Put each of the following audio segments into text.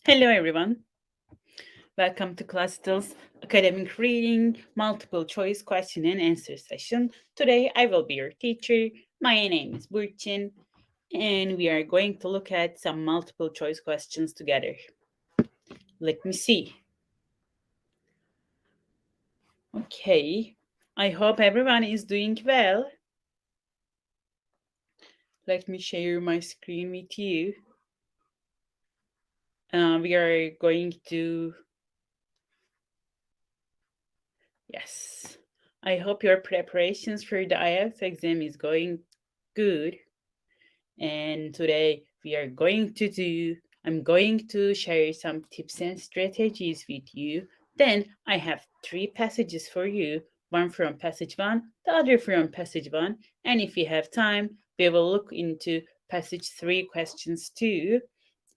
Hello, everyone. Welcome to Clasital's Academic Reading Multiple Choice Question and Answer session. Today, I will be your teacher. My name is Burçin, and we are going to look at some multiple choice questions together. Let me see. Okay, I hope everyone is doing well. Let me share my screen with you. We are going to. Yes. I hope your preparations for the IELTS exam is going good. And today I'm going to share some tips and strategies with you. Then I have three passages for you, one from passage one, the other from passage one. And if we have time, we will look into passage three questions too.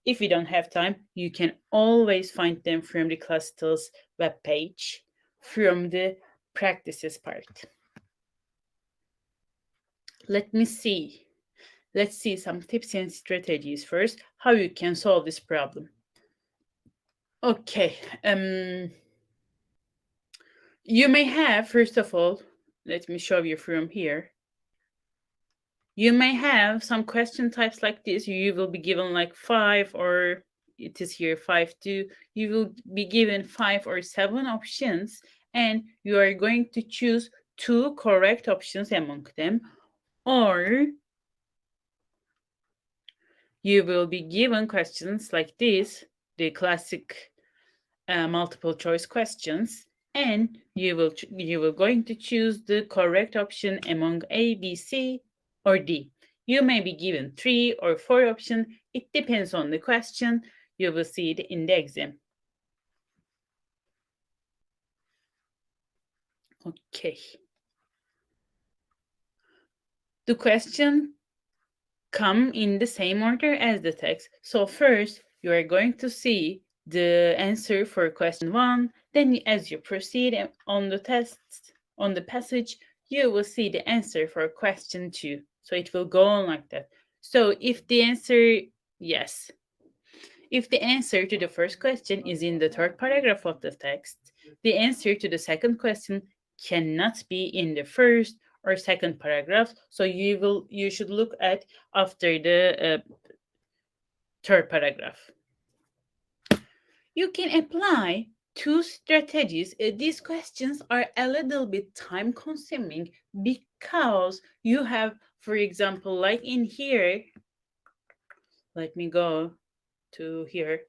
If you don't have time, you can always find them from the Clasital's webpage from the practices part. Let me see. Let's see some tips and strategies first, how you can solve this problem. Okay, you may have, first of all, let me show you from here. You may have some question types like this. You will be given like 5, or it is here 5 2. You will be given 5 or 7 options, and you are going to choose 2 correct options among them, or you will be given questions like this, the classic multiple choice questions, and you will going to choose the correct option among A, B, C, or D. You may be given 3 or 4 options. It depends on the question. You will see it in the exam. Okay. The question come in the same order as the text. So first, you are going to see the answer for question 1. Then as you proceed on the test, on the passage, you will see the answer for question 2. So it will go on like that. So if the answer, yes, if the answer to the first question is in the third paragraph of the text, the answer to the second question cannot be in the first or second paragraph. So you should look at after the third paragraph. You can apply 2 strategies. These questions are a little bit time consuming because you have, for example, like in here, let me go to here.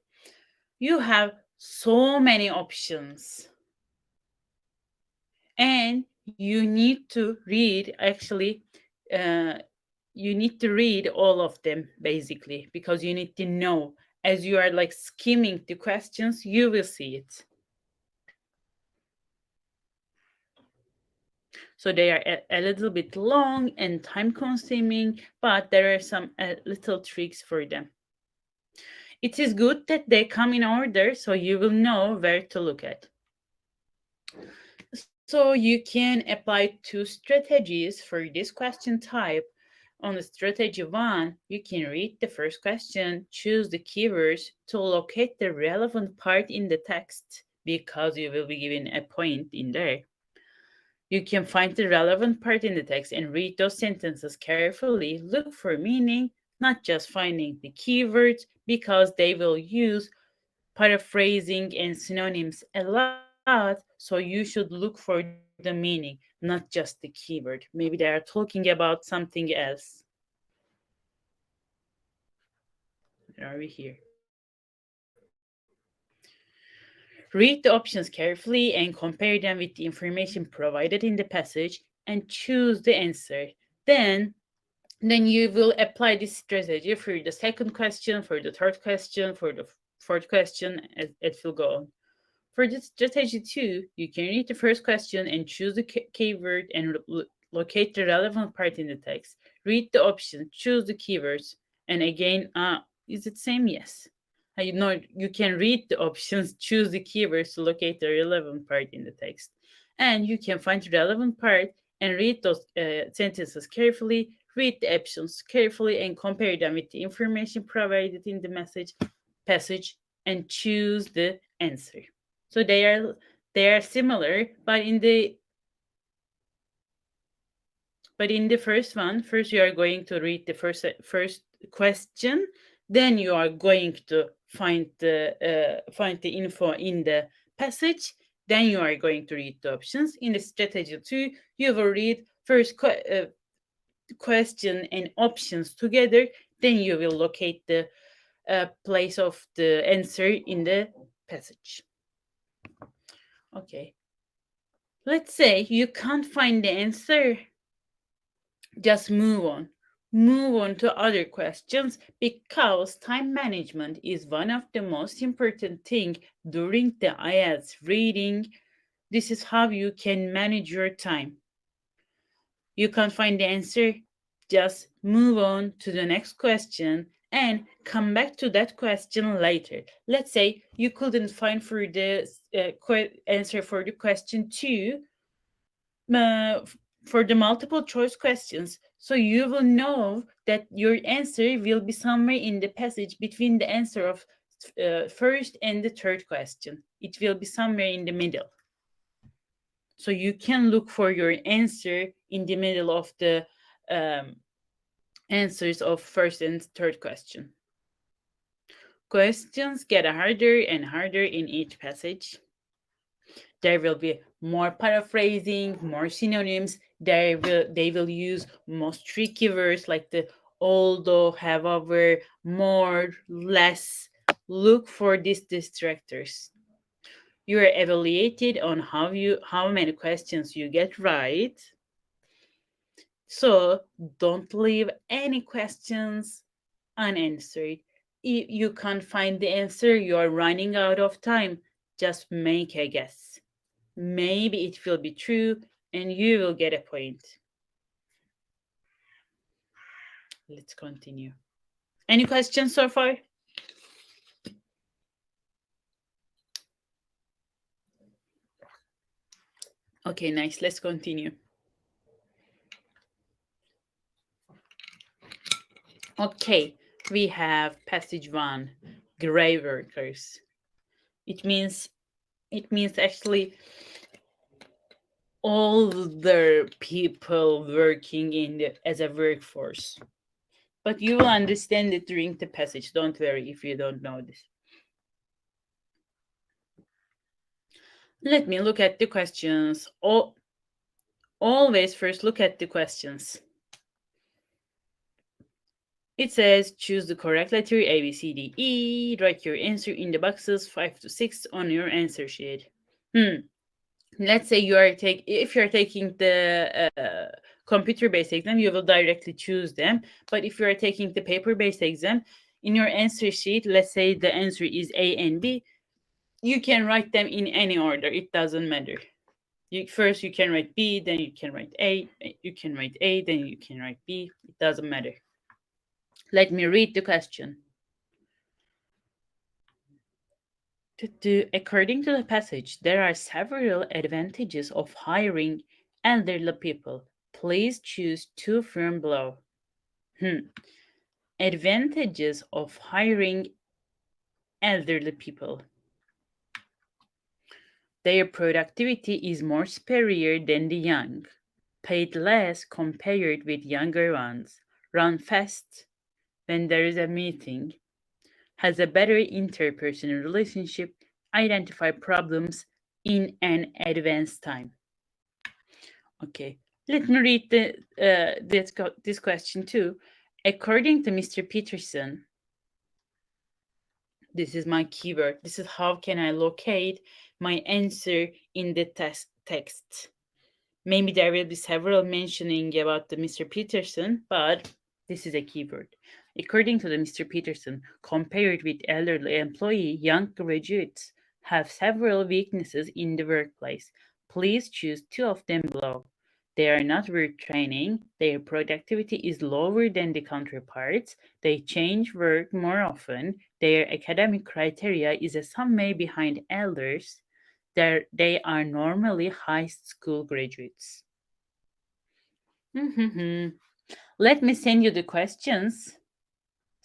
You have so many options, and you need to read, actually, uh, you need to read all of them basically, because you need to know, as you are like skimming the questions, you will see it. So they are a little bit long and time consuming, but there are some little tricks for them. It is good that they come in order, so you will know where to look at. So you can apply 2 strategies for this question type. On the strategy 1, you can read the first question, choose the keywords to locate the relevant part in the text, because you will be given a point in there. You can find the relevant part in the text and read those sentences carefully. Look for meaning, not just finding the keywords, because they will use paraphrasing and synonyms a lot. So you should look for the meaning, not just the keyword. Maybe they are talking about something else. Where are we here? Read the options carefully and compare them with the information provided in the passage and choose the answer. Then you will apply this strategy for the second question, for the third question, for the fourth question, as it will go on. For this strategy 2, you can read the first question and choose the keyword and locate the relevant part in the text. Read the options, choose the keywords, and again, is it same? Yes. You know, you can read the options, choose the keywords to locate the relevant part in the text. And you can find the relevant part and read those sentences carefully, read the options carefully, and compare them with the information provided in the passage, and choose the answer. So they are similar, but in the first one, first you are going to read the first question, then you are going to find the info in the passage, then you are going to read the options. In the strategy 2, you will read first question and options together, then you will locate the place of the answer in the passage. Okay. Let's say you can't find the answer. Just move on. Move on to other questions because time management is one of the most important thing during the IELTS reading. This is how you can manage your time. You can't find the answer, just move on to the next question and come back to that question later. Let's say you couldn't find for the answer for the question 2 uh, for the multiple choice questions. So you will know that your answer will be somewhere in the passage between the answer of first and the third question. It will be somewhere in the middle. So you can look for your answer in the middle of the answers of first and third question. Questions get harder and harder in each passage. There will be more paraphrasing, more synonyms. They will use most tricky words like the although, however, more, less. Look for these distractors. You are evaluated on how many questions you get right. So don't leave any questions unanswered. If you can't find the answer, you are running out of time. Just make a guess. Maybe it will be true and you will get a point. Let's continue. Any questions so far? Okay, nice. Let's continue. Okay, we have passage 1, grey workers. It means actually all the people working as a workforce. But you will understand it during the passage. Don't worry if you don't know this. Let me look at the questions. Always first look at the questions. It says choose the correct letter A, B, C, D, E. Write your answer in the boxes 5 to 6 on your answer sheet. Let's say if you are taking the computer-based exam, you will directly choose them. But if you are taking the paper-based exam, in your answer sheet, let's say the answer is A and B, you can write them in any order. It doesn't matter. First you can write B, then you can write A, you can write A, then you can write B. It doesn't matter. Let me read the question. According to the passage, there are several advantages of hiring elderly people. Please choose 2 from below. Advantages of hiring elderly people. Their productivity is more superior than the young, paid less compared with younger ones, run fast when there is a meeting, has a better interpersonal relationship, identify problems in an advanced time. Okay, let me read this question too. According to Mr. Peterson, this is my keyword. This is how can I locate my answer in the text. Maybe there will be several mentioning about the Mr. Peterson, but this is a keyword. According to the Mr. Peterson, compared with elderly employee, young graduates have several weaknesses in the workplace. Please choose 2 of them below. They are not work training, their productivity is lower than the counterparts, they change work more often, their academic criteria is some way behind elders, they are normally high school graduates. Let me send you the questions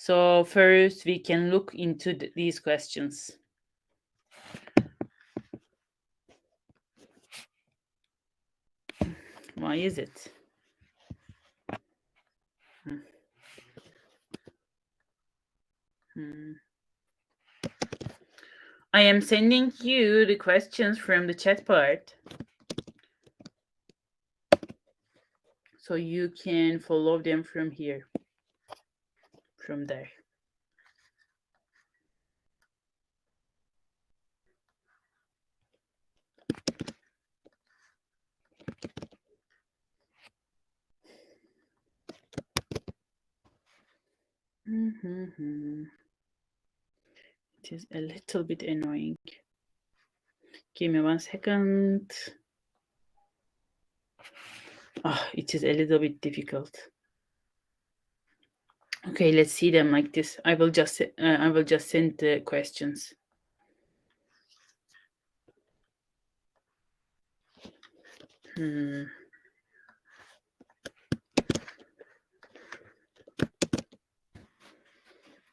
So first we can look into these questions. Why is it? I am sending you the questions from the chat part, so you can follow them from here, from there. It is a little bit annoying. Give me 1 second. It is a little bit difficult. Okay, let's see them like this. I will just send the questions.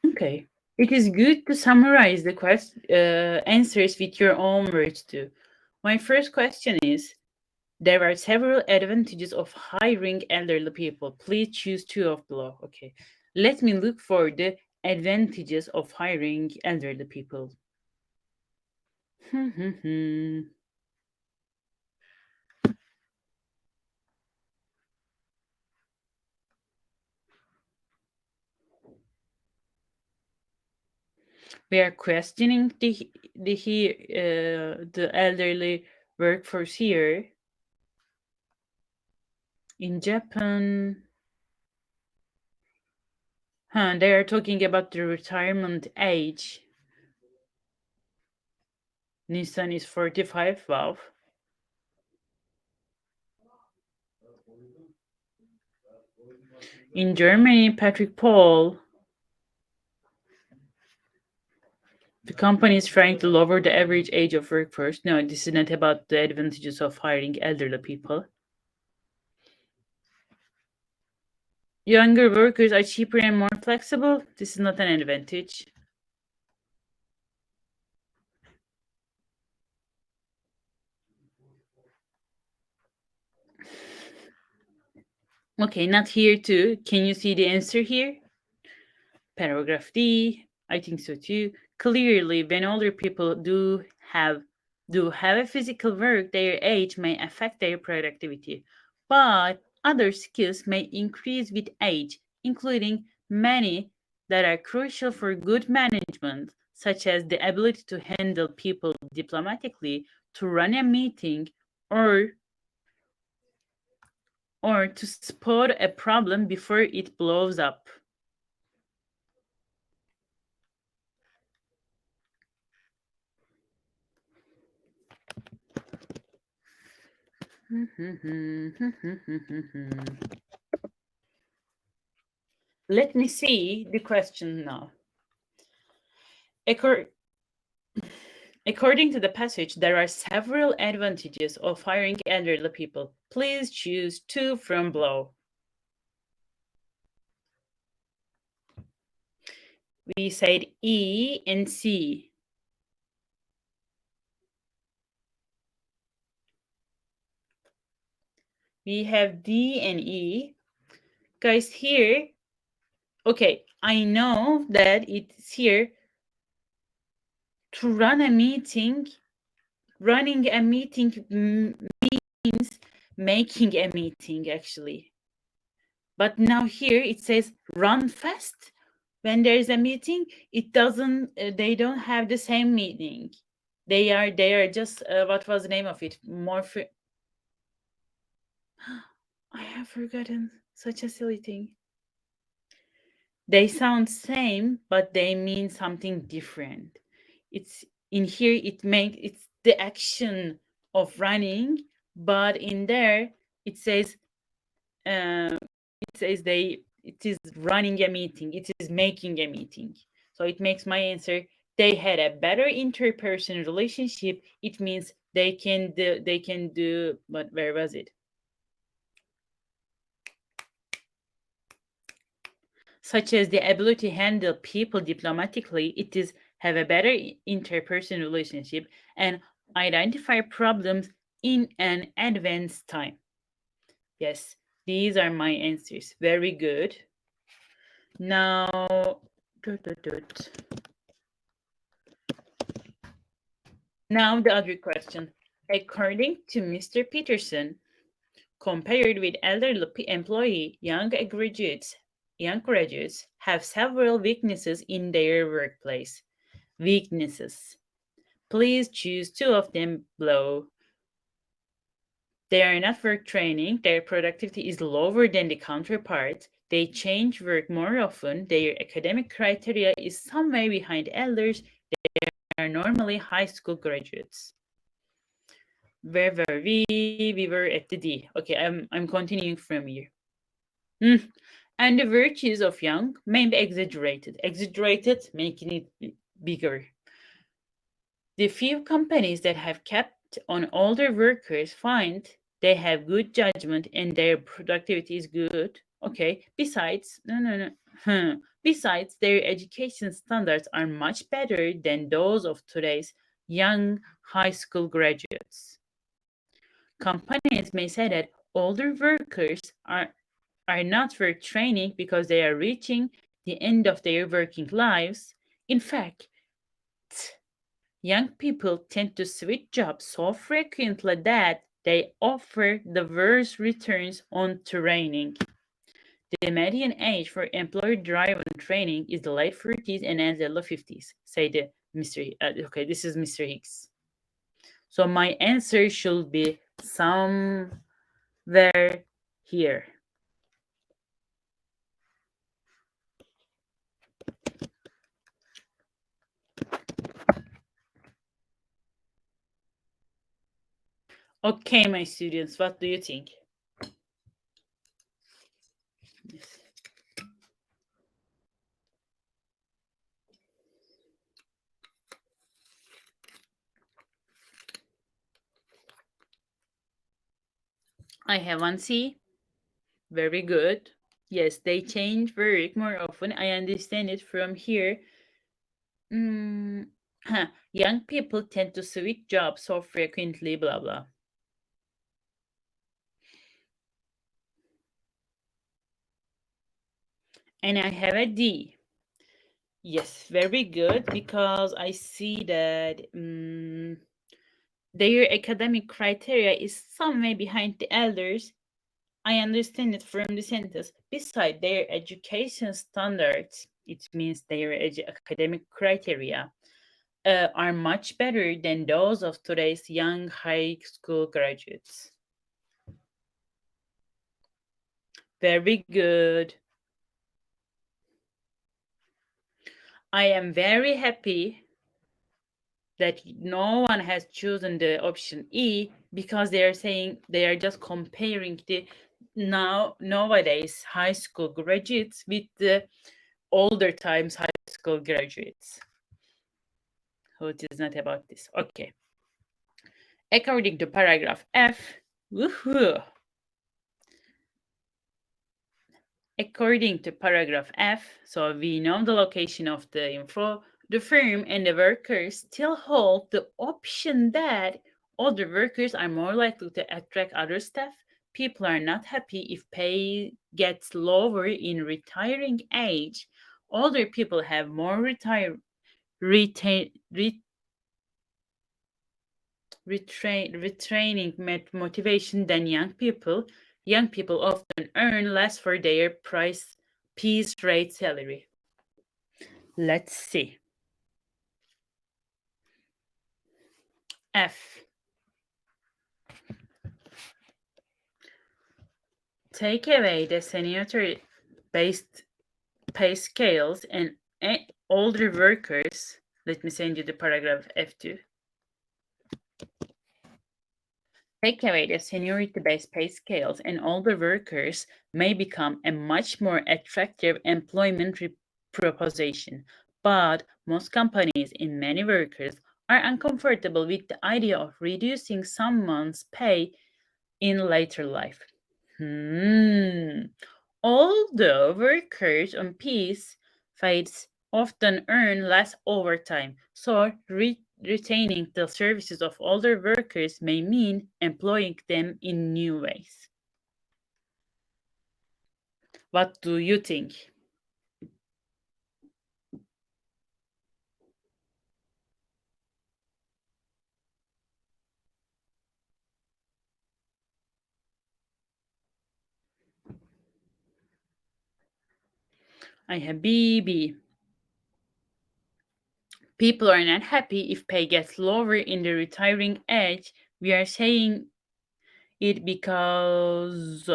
Okay. It is good to summarize the answers with your own words too. My first question is, there are several advantages of hiring elderly people. Please choose two of below. Okay. Let me look for the advantages of hiring elderly people. We are questioning the elderly workforce here in Japan. They are talking about the retirement age. Nissan is 45. Wow. In Germany, Patrick Paul, the company is trying to lower the average age of workforce. No, this is not about the advantages of hiring elderly people. Younger workers are cheaper and more flexible. This is not an advantage. Okay, not here too. Can you see the answer here? Paragraph D. I think so too. Clearly, when older people do have a physical work, their age may affect their productivity, but other skills may increase with age, including many that are crucial for good management, such as the ability to handle people diplomatically, to run a meeting, or to spot a problem before it blows up. Let me see the question now. According to the passage, there are several advantages of hiring elderly people. Please choose two from below. We said E and C. We have D and E. Guys, here, okay, I know that it's here to run a meeting. Running a meeting means making a meeting, actually. But now here it says run fast. When there is a meeting, it doesn't. They don't have the same meaning. They are just. What was the name of it? I have forgotten. Such a silly thing. They sound same, but they mean something different. It's in here. It's the action of running, but in there it says. It is running a meeting, it is making a meeting. So it makes my answer, they had a better interpersonal relationship. It means they can do, but where was it? such as the ability to handle people diplomatically, it is have a better interpersonal relationship and identify problems in an advanced time. Yes, these are my answers. Very good. Now, now the other question. According to Mr. Peterson, compared with elderly employee, young graduates have several weaknesses in their workplace. Weaknesses. Please choose two of them below. They are not work training, their productivity is lower than the counterparts, they change work more often, their academic criteria is somewhere behind elders, they are normally high school graduates. Where were we? We were at the D. Okay, I'm continuing from here. And the virtues of young may be exaggerated. Exaggerated, making it bigger. The few companies that have kept on older workers find they have good judgment and their productivity is good. Okay. Besides, no. Besides, their education standards are much better than those of today's young high school graduates. Companies may say that older workers are not for training because they are reaching the end of their working lives. In fact, young people tend to switch jobs so frequently that they offer the worst returns on training. The median age for employer-driven training is the late 40s and ends in the 50s, say the Mr. Okay, this is Mr. Hicks. So my answer should be somewhere here. Okay, my students, what do you think? Yes. I have one C. Very good. Yes, they change work more often. I understand it from here. Mm, young people tend to switch jobs so frequently, blah blah. And I have a D. Yes, very good because I see that their academic criteria is somewhere behind the elders. I understand it from the sentence. Beside their education standards, it means their academic criteria are much better than those of today's young high school graduates. Very good. I am very happy that no one has chosen the option E because they are saying they are just comparing the nowadays high school graduates with the older times high school graduates. So it is not about this. Okay. According to paragraph F, woohoo! According to paragraph F, so we know the location of the info, the firm and the workers still hold the option that older workers are more likely to attract other staff. People are not happy if pay gets lower in retiring age. Older people have more retain, retraining motivation than young people. Young people often earn less for their piece rate salary. Let's see. F. Take away the seniority based pay scales and older workers. Let me send you the paragraph F2. Take away the seniority-based pay scales and older workers may become a much more attractive employment proposition. But most companies and many workers are uncomfortable with the idea of reducing someone's pay in later life. Although workers on peace fights often earn less overtime, so retaining the services of older workers may mean employing them in new ways. What do you think? I have BB. People are not happy if pay gets lower in the retiring age. We are saying it because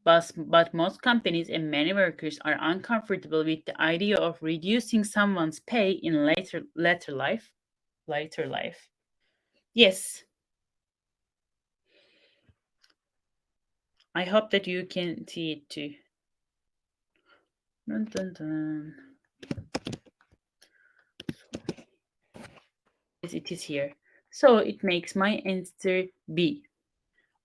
but most companies and many workers are uncomfortable with the idea of reducing someone's pay in later life. Later life. Yes, I hope that you can see it too. Dun, dun, dun. Yes, it is here. So it makes my answer B.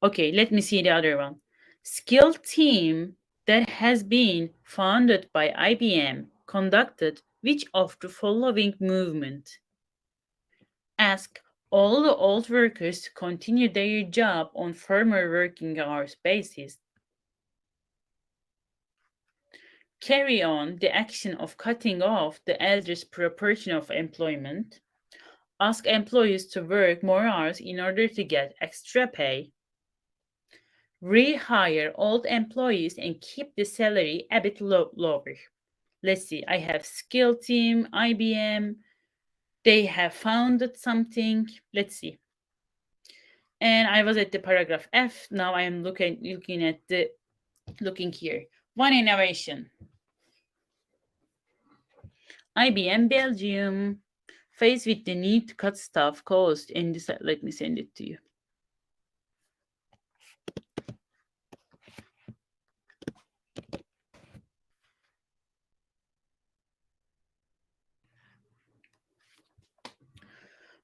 Okay, let me see the other one. Skill team that has been founded by IBM conducted which of the following movement? Ask all the old workers to continue their job on former working hours basis. Carry on the action of cutting off the eldest proportion of employment. Ask employees to work more hours in order to get extra pay. Rehire old employees and keep the salary a bit lower. Let's see, I have skill team, IBM, they have founded something. Let's see. And I was at the paragraph F. Now I am looking at the looking here. One innovation. IBM Belgium, faced with the need to cut staff cost and decide, let me send it to you.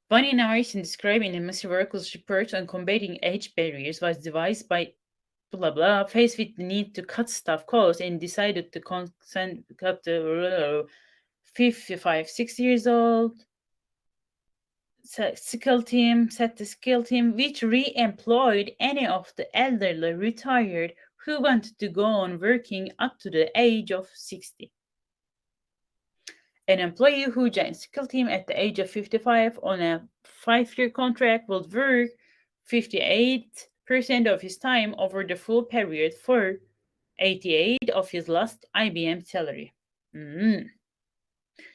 One innovation described in the Mr. Workle's report on combating age barriers was devised by blah blah, faced with the need to cut staff costs and decided to cut the 55, 60 years old skill team, set the skill team, which re-employed any of the elderly retired who wanted to go on working up to the age of 60. An employee who joins skill team at the age of 55 on a 5-year contract will work 58% of his time over the full period for 88 of his last IBM salary.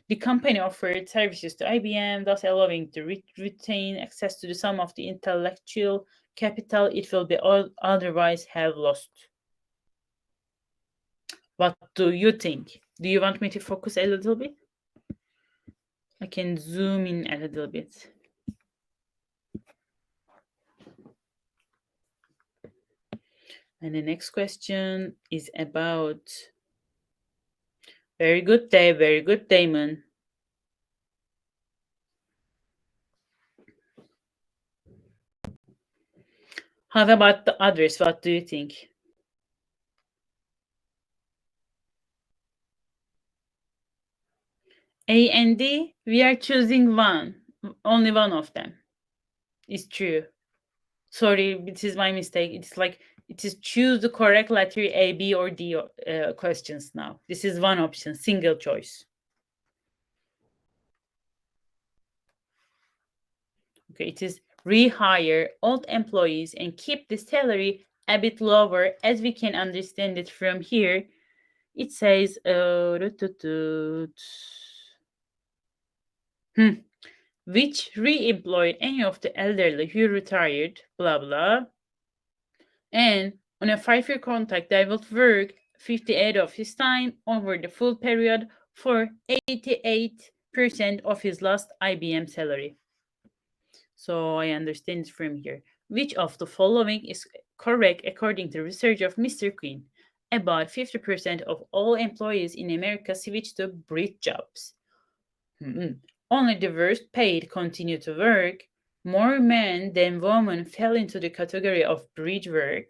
The company offered services to IBM, thus allowing to retain access to the sum of the intellectual capital it will be otherwise have lost. What do you think? Do you want me to focus a little bit? I can zoom in a little bit. And the next question is about very good, Damon. How about the others? What do you think? A and D, we are choosing one. Only one of them is true. Sorry, this is my mistake. It's like it is choose the correct letter A, B, or D questions now. This is one option, single choice. Okay, it is rehire old employees and keep the salary a bit lower, as we can understand it from here. It says, which re-employed any of the elderly who retired, blah blah. And on a 5-year contract, they will work 58 of his time over the full period for 88% of his last IBM salary. So I understand from here. Which of the following is correct according to research of Mr. Quinn? About 50% of all employees in America switch to bridge jobs. Only the worst paid continue to work. More men than women fell into the category of bridge work.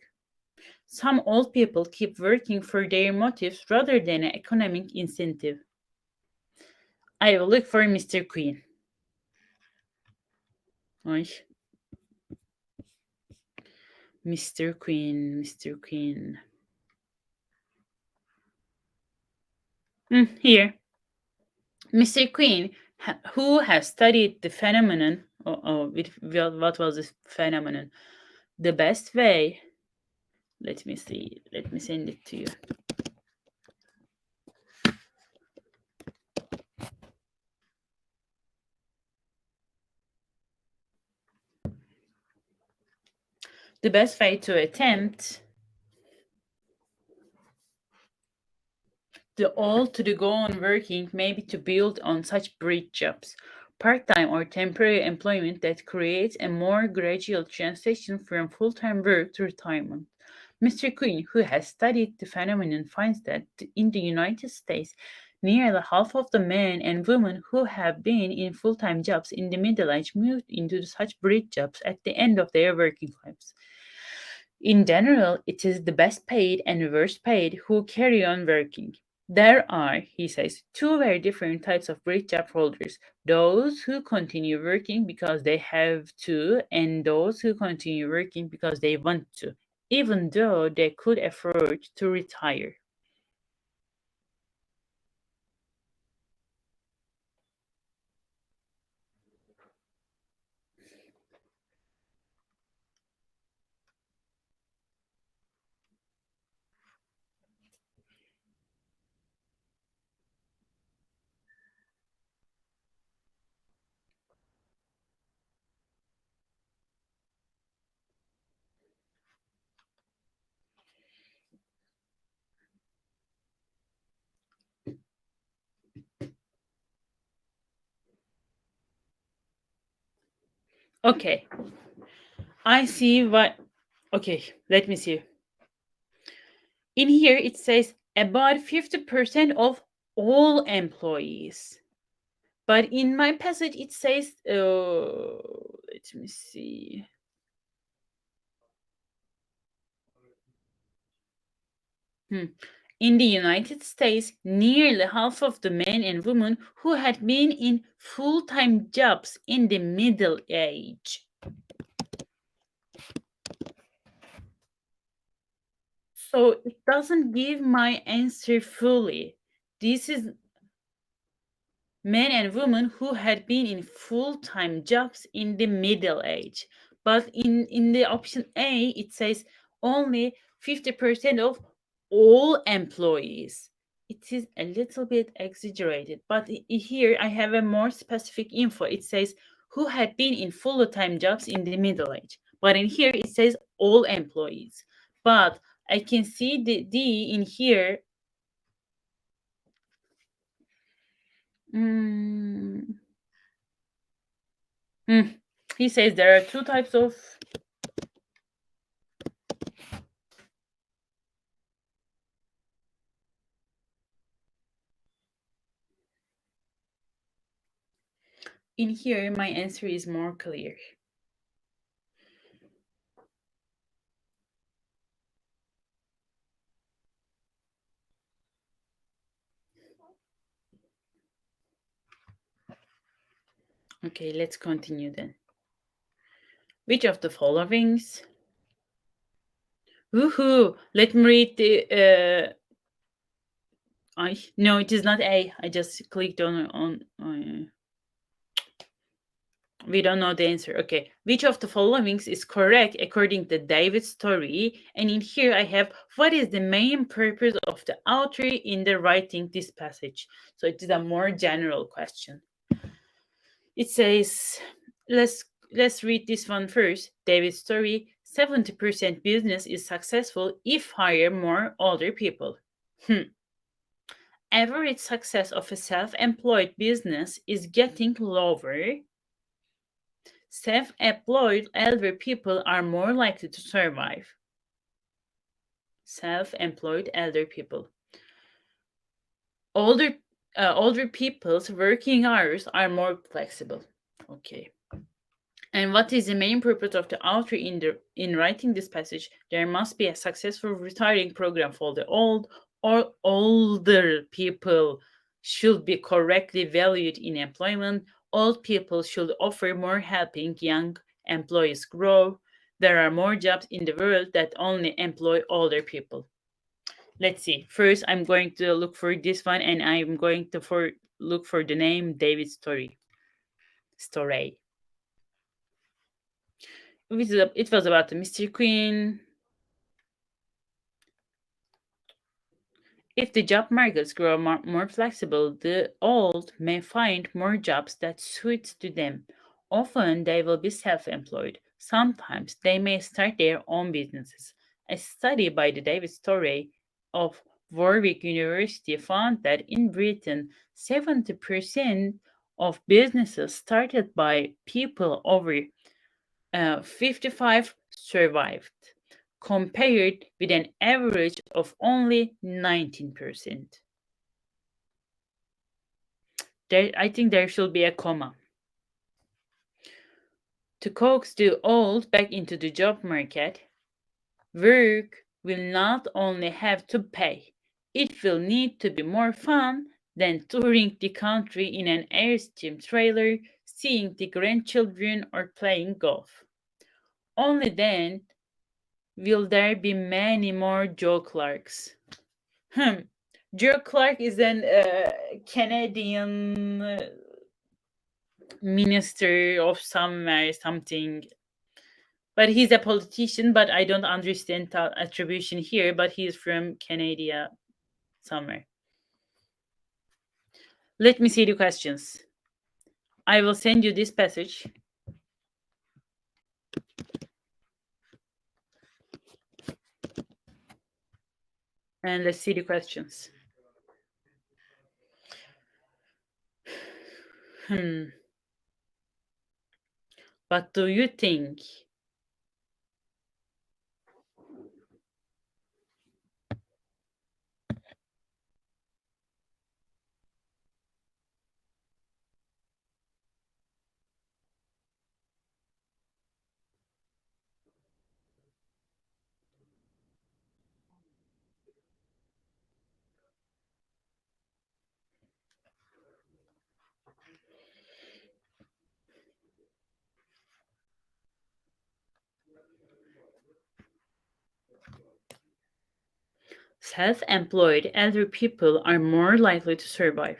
Some old people keep working for their motives rather than an economic incentive. I will look for Mr. Queen. Ay, Mr. Queen, Mr. Queen. Here. Mr. Queen, who has studied the phenomenon, what was this phenomenon? The best way, let me see, let me send it to you. The best way to attempt to go on working maybe to build on such bridge jobs, part-time or temporary employment that creates a more gradual transition from full-time work to retirement. Mr. Quinn, who has studied the phenomenon, finds that in the United States, nearly half of the men and women who have been in full-time jobs in the middle age moved into such bridge jobs at the end of their working lives. In general, it is the best paid and worst paid who carry on working. There are, he says, two very different types of bridge job holders: those who continue working because they have to, and those who continue working because they want to, even though they could afford to retire. Okay, I see what. Okay, let me see. In here, it says about 50% of all employees. But in my passage, it says, let me see. In the United States, nearly half of the men and women who had been in full time jobs in the middle age. So it doesn't give my answer fully. This is men and women who had been in full-time jobs in the middle age. But in the option A, it says only 50% of all employees. It is a little bit exaggerated, but here I have a more specific info. It says who had been in full-time jobs in the middle age. But in here it says all employees. But I can see the D in here. Mm, He says there are two types of. In here, my answer is more clear. Okay, let's continue then. Which of the followings? Woohoo! Let me read the. No, it is not A. I just clicked on. We don't know the answer. Okay. Which of the followings is correct according to David's story? And in here I have what is the main purpose of the author in the writing this passage? So it is a more general question. It says, let's read this one first. David's story: 70% business is successful if hire more older people. Average success of a self-employed business is getting lower. Self-employed elder people are more likely to survive. Self-employed elder people. Older people's working hours are more flexible. Okay. And what is the main purpose of the author in writing this passage? There must be a successful retiring program for the old or older people should be correctly valued in employment. Old people should offer more helping young employees grow. There are more jobs in the world that only employ older people. Let's see. First, I'm going to look for this one, and I'm going to look for the name David Story. Story. It was about the Mr. Queen. If the job markets grow more flexible, the old may find more jobs that suit to them. Often they will be self-employed. Sometimes they may start their own businesses. A study by the David Storey of Warwick University found that in Britain, 70% of businesses started by people over 55 survived, compared with an average of only 19%. I think there should be a comma. To coax the old back into the job market, work will not only have to pay, it will need to be more fun than touring the country in an Airstream trailer, seeing the grandchildren, or playing golf. Only then will there be many more Joe Clarks. Hmm. Joe Clark is an Canadian minister of somewhere, something. But he's a politician, but I don't understand the attribution here, but he's from Canada somewhere. Let me see the questions. I will send you this passage. And let's see the questions. What do you think? Self-employed elder people are more likely to survive.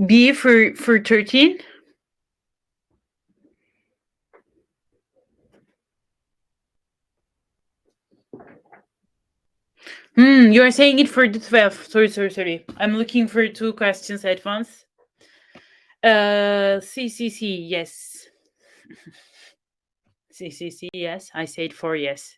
B for 13. You are saying it for the 12. Sorry. I'm looking for two questions at once. C, yes. C, yes. I said 4, yes.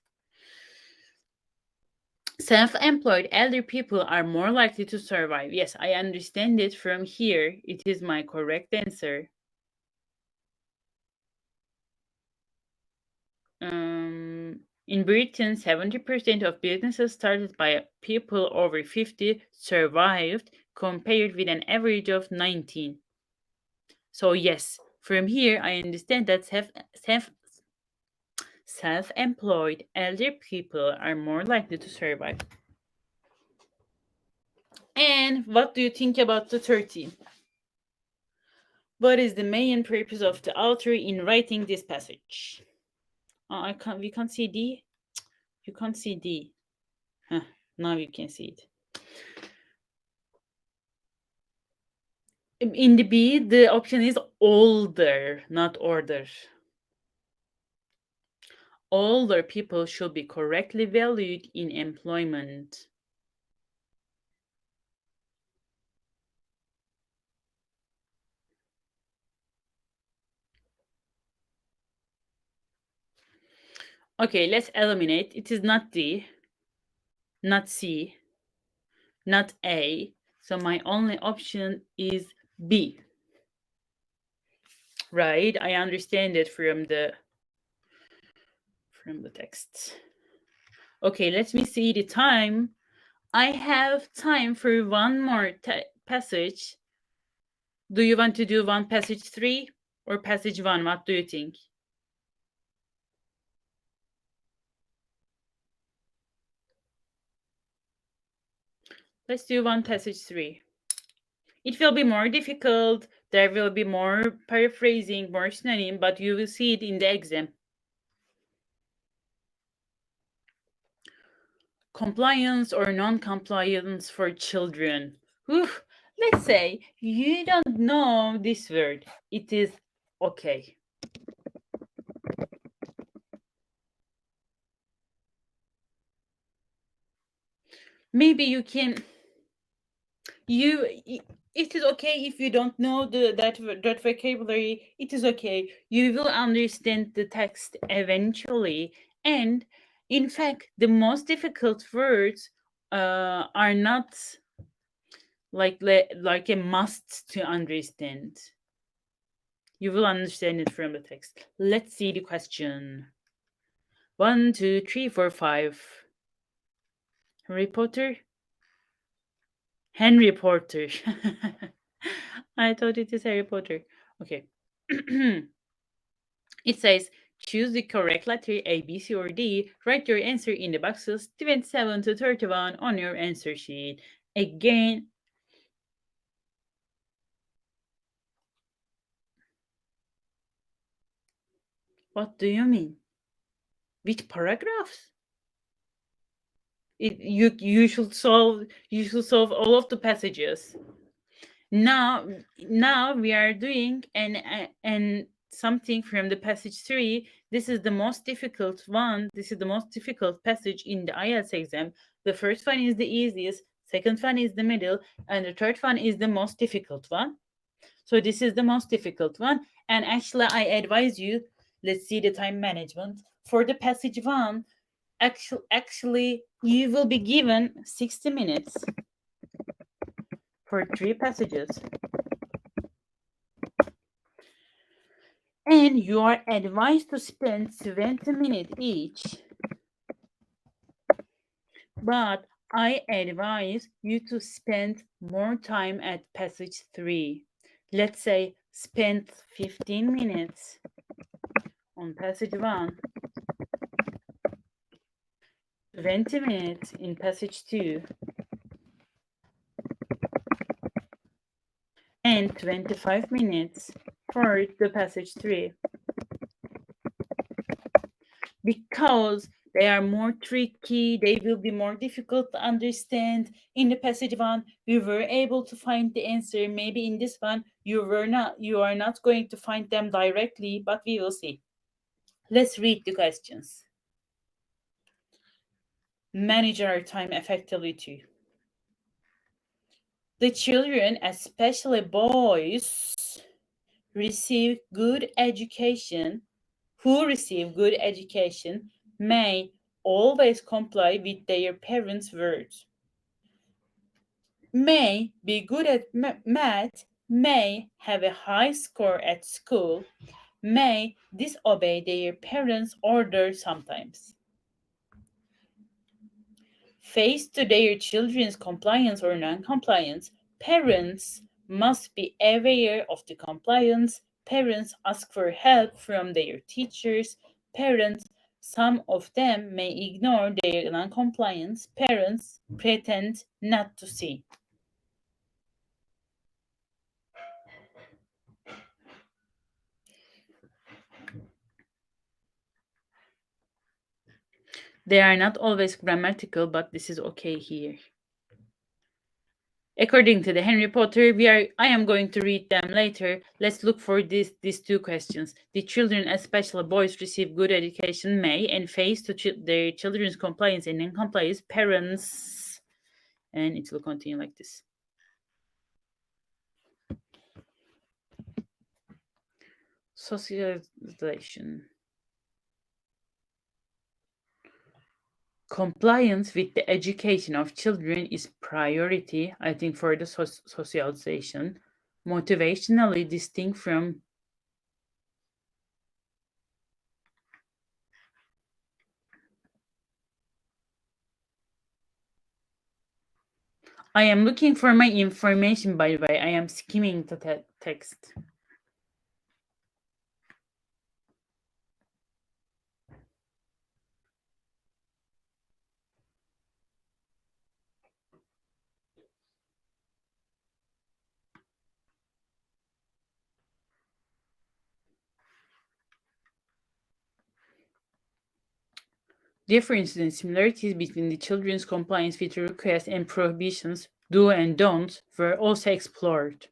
Self-employed elder people are more likely to survive. Yes, I understand it from here. It is my correct answer. In Britain, 70% of businesses started by people over 50 survived, compared with an average of 19. So yes, from here I understand that self-employed elder people are more likely to survive. And what do you think about the 13? What is the main purpose of the author in writing this passage? We can't see D. You can't see D. Now you can see it. In the B, the option is older, not order. Older people should be correctly valued in employment. Okay, let's eliminate. It is not D, not C, not A. So my only option is B. Right? I understand it from the text. Okay, let me see the time. I have time for one more passage. Do you want to do one passage 3 or passage 1? What do you think? Let's do one passage 3. It will be more difficult. There will be more paraphrasing, more synonym, but you will see it in the exam. Compliance or non-compliance for children. Whew. Let's say you don't know this word. It is okay. Maybe you can it is okay if you don't know that vocabulary. It is okay. You will understand the text eventually. And in fact, the most difficult words are not like a must to understand. You will understand it from the text. Let's see the question. 1, 2, 3, 4, 5. Harry Potter. Henry Potter. I thought it is Harry Potter. Okay. It says choose the correct letter A, B, C, or D. Write your answer in the boxes 27 to 31 on your answer sheet. Again, what do you mean? Which paragraphs? You should solve all of the passages. Now we are doing and something from the passage 3. This is the most difficult one. This is the most difficult passage in the IELTS exam. The first one is the easiest, second one is the middle, and the third one is the most difficult one. So this is the most difficult one, and actually I advise you, let's see the time management for the passage 1. Actually you will be given 60 minutes for 3 passages. And you are advised to spend 20 minutes each. But I advise you to spend more time at passage 3. Let's say spend 15 minutes on passage 1, 20 minutes in passage 2, and 25 minutes for the passage 3. Because they are more tricky, they will be more difficult to understand. In the passage 1, we were able to find the answer. Maybe in this one, you are not going to find them directly, but we will see. Let's read the questions. Manage our time effectively too. The children, especially boys, receive good education, who receive good education may always comply with their parents' words, may be good at math, may have a high score at school, may disobey their parents' orders sometimes. Faced to their children's compliance or non-compliance, parents must be aware of the compliance. Parents ask for help from their teachers. Parents, some of them may ignore their non-compliance. Parents pretend not to see. They are not always grammatical, but this is okay here. According to the Harry Potter, I am going to read them later. Let's look for these 2 questions. The children, especially boys, receive good education may and face to their children's compliance and non-compliance parents, and it will continue like this. Socialization. Compliance with the education of children is priority, I think, for the socialization, motivationally distinct from. I am looking for my information, by the way. I am skimming the text. Differences and similarities between the children's compliance with requests and prohibitions, do and don'ts, were also explored.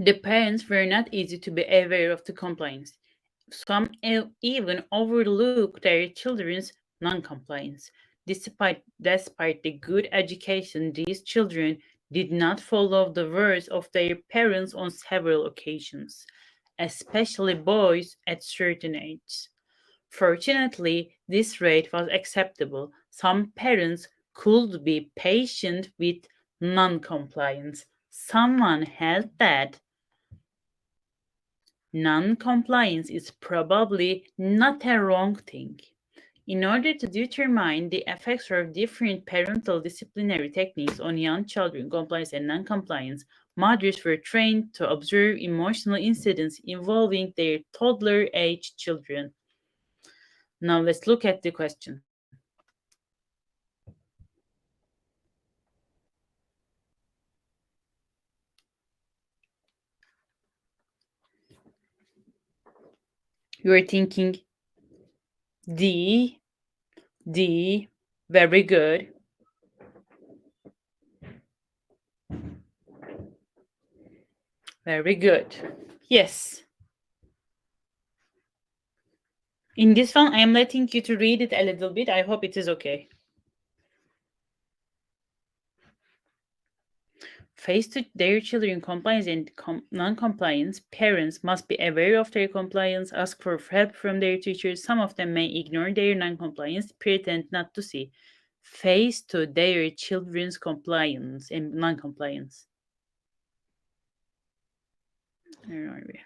The parents were not easy to be aware of the complaints. Some even overlook their children's non-compliance. Despite the good education, these children did not follow the words of their parents on several occasions, especially boys at certain ages. Fortunately, this rate was acceptable. Some parents could be patient with non-compliance. Someone held that non-compliance is probably not a wrong thing. In order to determine the effects of different parental disciplinary techniques on young children, compliance and non-compliance, mothers were trained to observe emotional incidents involving their toddler-age children. Now let's look at the question. You are thinking D, D, very good. Very good. Yes. In this one, I am letting you to read it a little bit. I hope it is okay. Faced with their children compliance and non-compliance, parents must be aware of their compliance, ask for help from their teachers. Some of them may ignore their non-compliance, pretend not to see. Faced to their children's compliance and non-compliance. Where are we?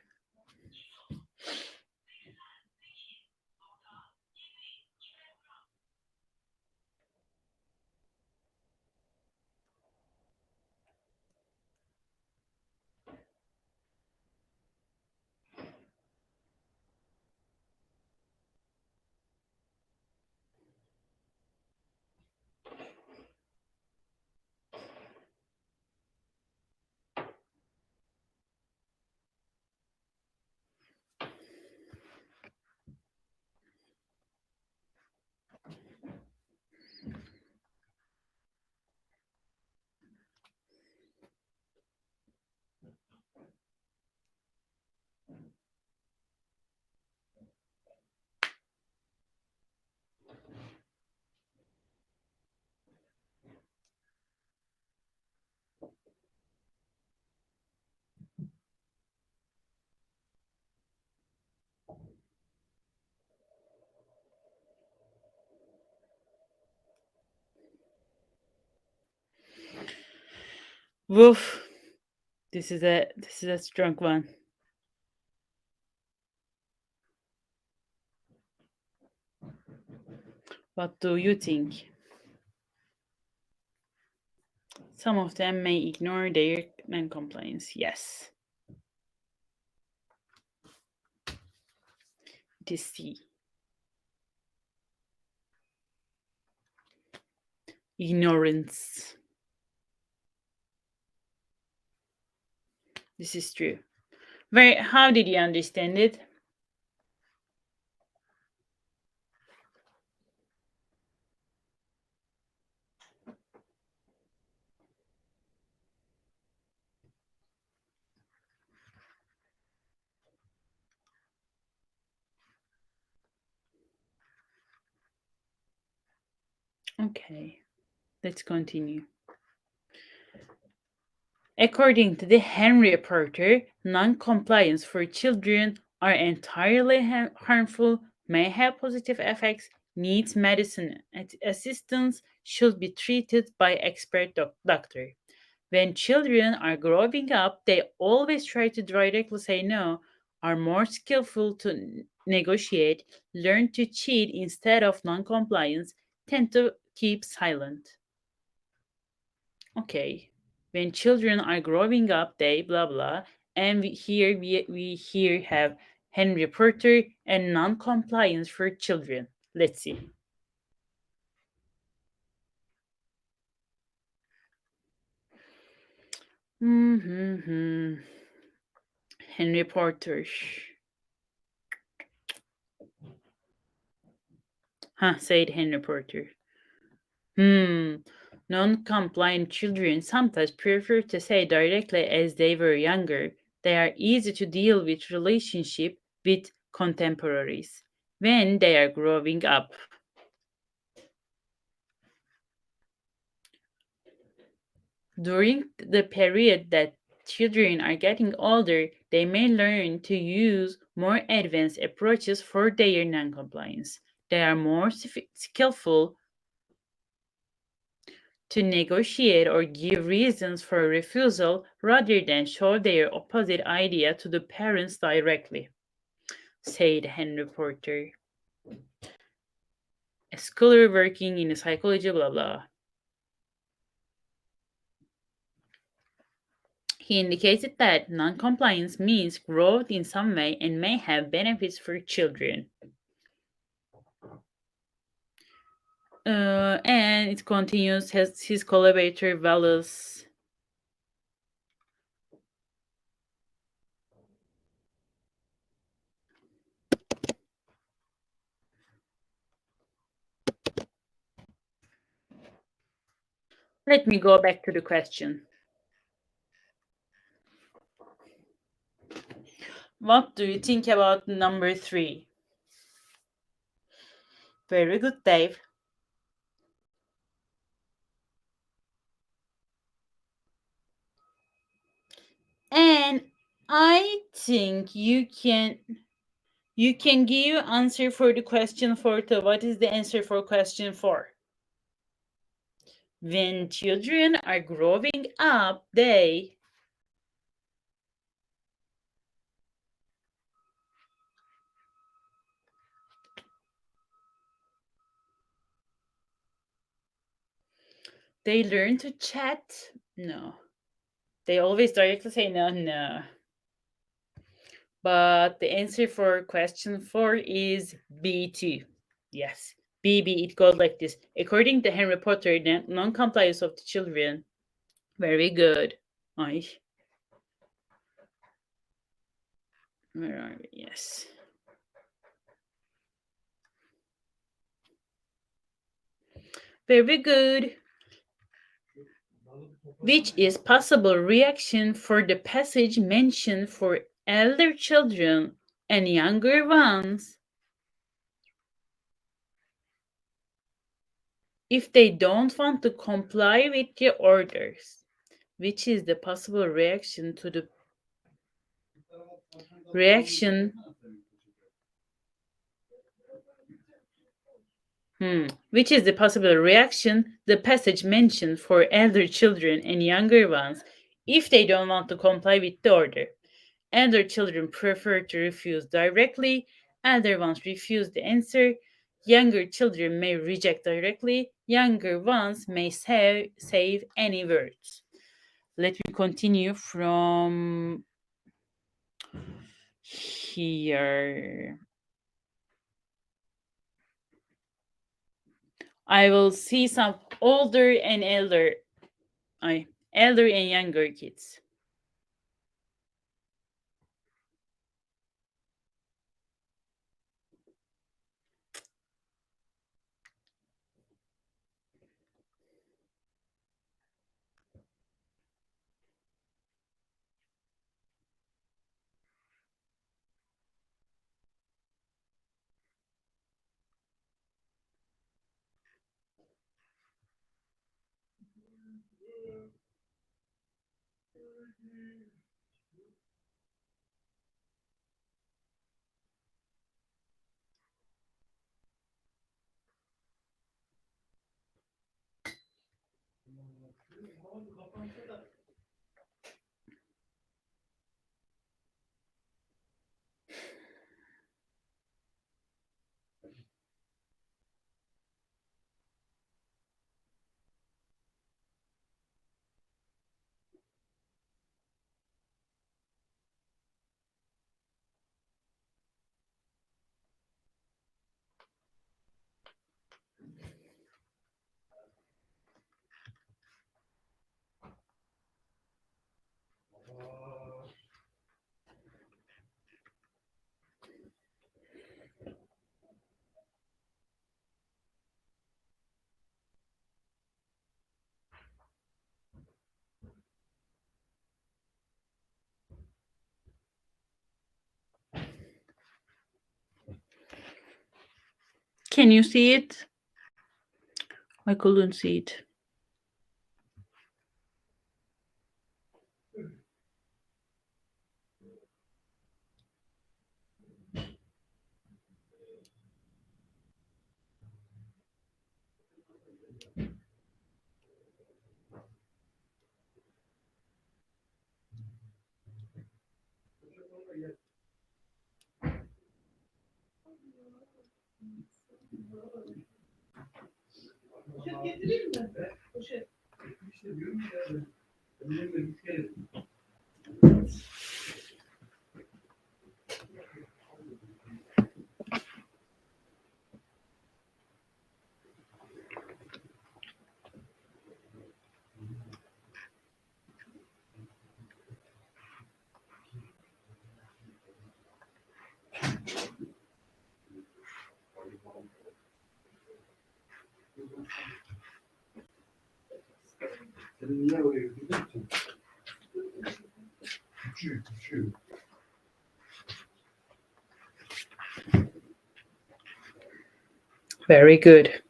Woof. This is a strong one. What do you think? Some of them may ignore their non-compliance. Yes. It is C. Ignorance. This is true. How did you understand it? Okay, let's continue. According to the Henry Porter, non-compliance for children are entirely harmful, may have positive effects, needs medicine assistance, should be treated by expert doctor. When children are growing up, they always try to directly say no, are more skillful to negotiate, learn to cheat instead of non-compliance, tend to keep silent. Okay, when children are growing up, they blah blah, and we here have Henry Porter and non-compliance for children. Let's see. Hmm. Henry Porter. Huh, said Henry Porter. Non-compliant children sometimes prefer to say directly as they were younger. They are easy to deal with relationship with contemporaries when they are growing up. During the period that children are getting older, they may learn to use more advanced approaches for their non-compliance. They are more skillful to negotiate or give reasons for refusal rather than show their opposite idea to the parents directly, said Henry Porter, a scholar working in psychology, blah blah. He indicated that non-compliance means growth in some way and may have benefits for children. And it continues, his collaborator values. Let me go back to the question. What do you think about number 3? Very good, Dave. And I think you can give answer for the question 4 too. What is the answer for question 4? When children are growing up, they learn to chat. No. They always directly say no, no. But the answer for question 4 is B2. Yes. BB, it goes like this. According to Henry Potter, the non-compliance of the children. Very good. Ay. Where are we? Yes. Very good. Which is possible reaction for the passage mentioned for elder children and younger ones if they don't want to comply with the orders, which is the possible reaction to the reaction which is the possible reaction the passage mentioned for elder children and younger ones if they don't want to comply with the order. Elder children prefer to refuse directly, elder ones refuse the answer. Younger children may reject directly, younger ones may save any words. Let me continue from here. I will see some older and elder and younger kids. Can you see it? I couldn't see it. Very good.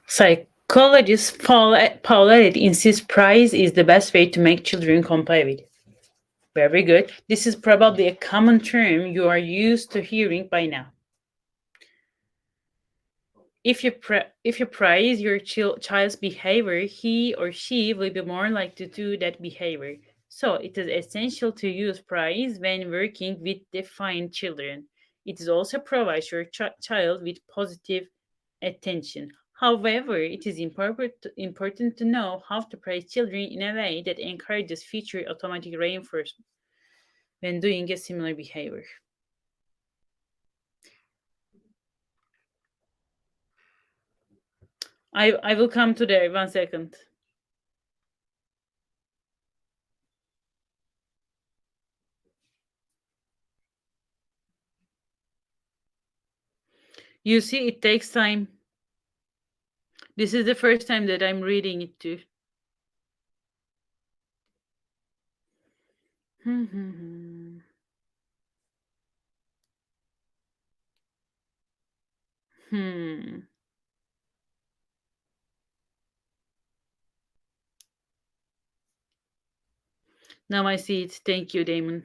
Psychologist Paul Elliott insists praise is the best way to make children comply with. Very good. This is probably a common term you are used to hearing by now. If you praise your child's behavior, he or she will be more likely to do that behavior. So it is essential to use praise when working with defiant children. It is also provides your child with positive attention. However, it is important to know how to praise children in a way that encourages future automatic reinforcement when doing a similar behavior. I will come to there 1 second. You see, it takes time. This is the first time that I'm reading it too. Hmm. Now I see it. Thank you, Damon.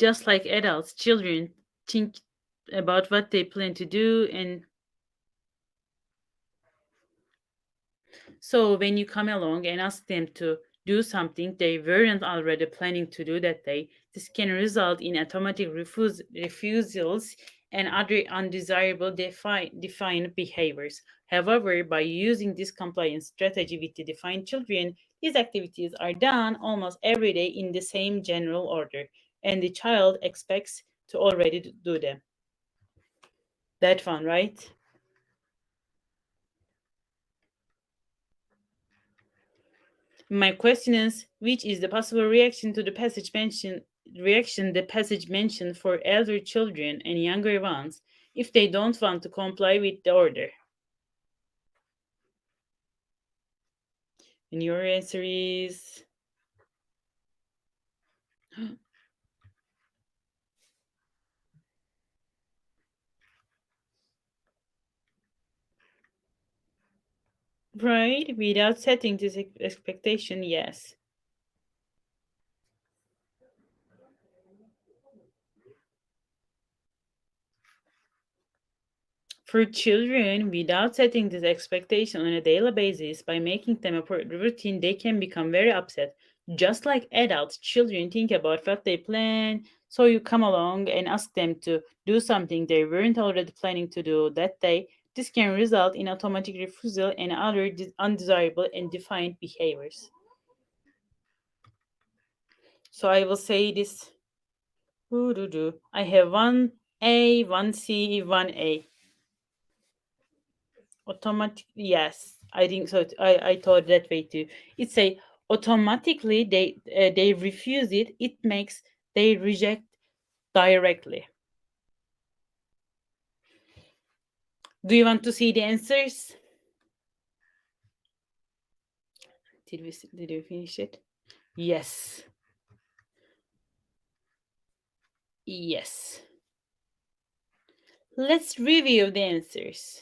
Just like adults, children think about what they plan to do, and so when you come along and ask them to do something they weren't already planning to do that day, this can result in automatic refusals and other undesirable defined behaviors. However, by using this compliance strategy with the defined children, these activities are done almost every day in the same general order, and the child expects to already do them. That fun, right? My question is, which is the possible reaction the passage mentioned for elder children and younger ones if they don't want to comply with the order? And your answer is right, without setting this expectation, yes. For children, without setting this expectation on a daily basis, by making them a part of the routine, they can become very upset. Just like adults, children think about what they plan, so you come along and ask them to do something they weren't already planning to do that day. This can result in automatic refusal and other undesirable and defiant behaviors. So I will say this. I have one A, one C, one A. Automatic, yes, I think so. I thought that way too. It's a automatically they refuse it. It makes they reject directly. Do you want to see the answers? Did we finish it? Yes. Yes. Let's review the answers.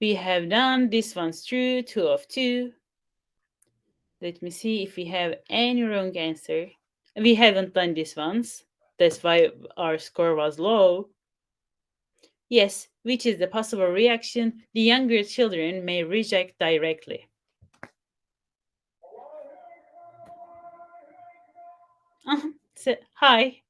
We have done this one's true, two of two. Let me see if we have any wrong answer. We haven't done this ones. That's why our score was low. Yes, which is the possible reaction the younger children may reject directly. Hi.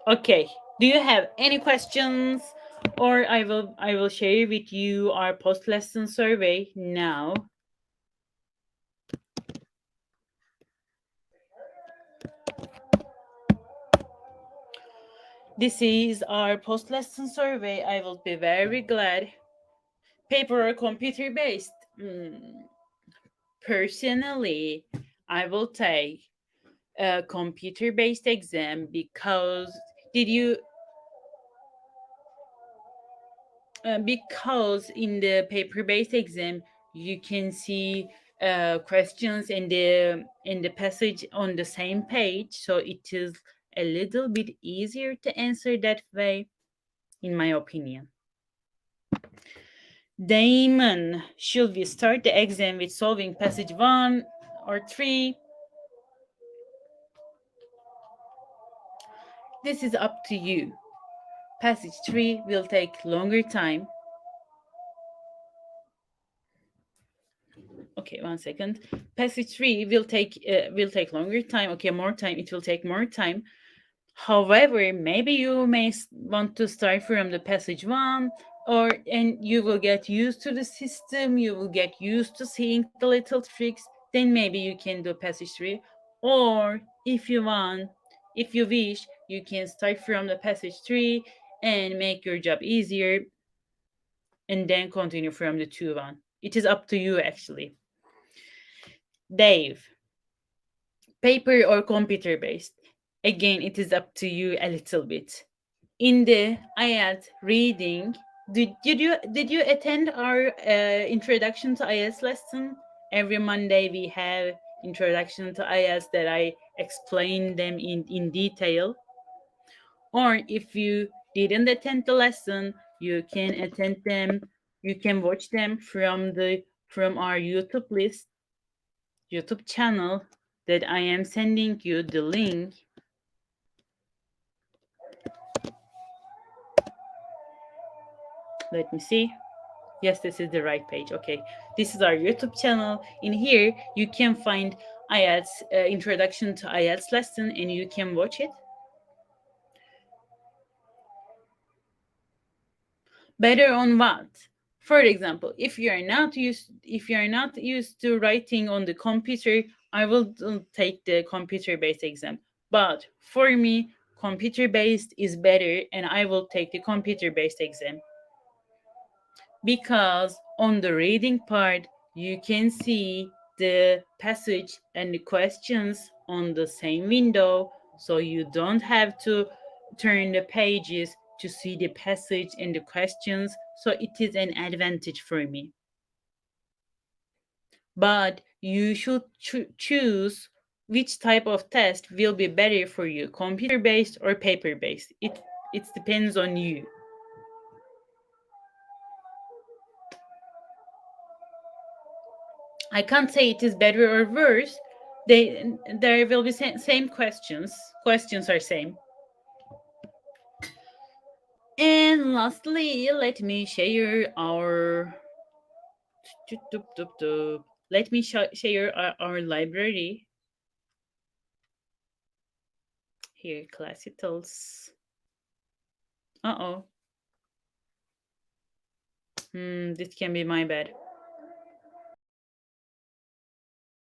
Okay. Do you have any questions? Or I will share with you our post lesson survey now. This is our post lesson survey. I will be very glad. Paper or computer based? Personally, I will take a computer based exam because did you because in the paper based exam you can see questions in the passage on the same page, so it is a little bit easier to answer that way, in my opinion. Damon, should we start the exam with solving passage 1 or 3? This is up to you. Passage 3 will take longer time. Okay, 1 second. Passage 3 will take longer time. Okay, more time. It will take more time. However, maybe you may want to start from the passage 1, and you will get used to the system. You will get used to seeing the little tricks. Then maybe you can do passage 3. Or if you wish, you can start from the passage 3 and make your job easier, and then continue from the 2 1. It is up to you actually. Dave, paper or computer based? Again, it is up to you a little bit. In the IELTS reading, did you attend our introduction to IELTS lesson? Every Monday we have introduction to IELTS that I explain them in detail. Or if you didn't attend the lesson, You can attend them. You can watch them from our YouTube channel that I am sending you the link. Let me see. Yes, this is the right page. Okay, this is our YouTube channel. In here, you can find IELTS introduction to IELTS lesson, and you can watch it. Better on what? For example, if you are not used to writing on the computer, I will take the computer based exam. But for me, computer based is better, and I will take the computer based exam because on the reading part you can see the passage and the questions on the same window, so you don't have to turn the pages to see the passage and the questions, so it is an advantage for me. But you should choose which type of test will be better for you, computer based or paper based. It depends on you. I can't say it is better or worse. There will be same questions. Questions are same. And lastly, let me share our let me share our library here. Clasitals. Uh oh. This can be my bad.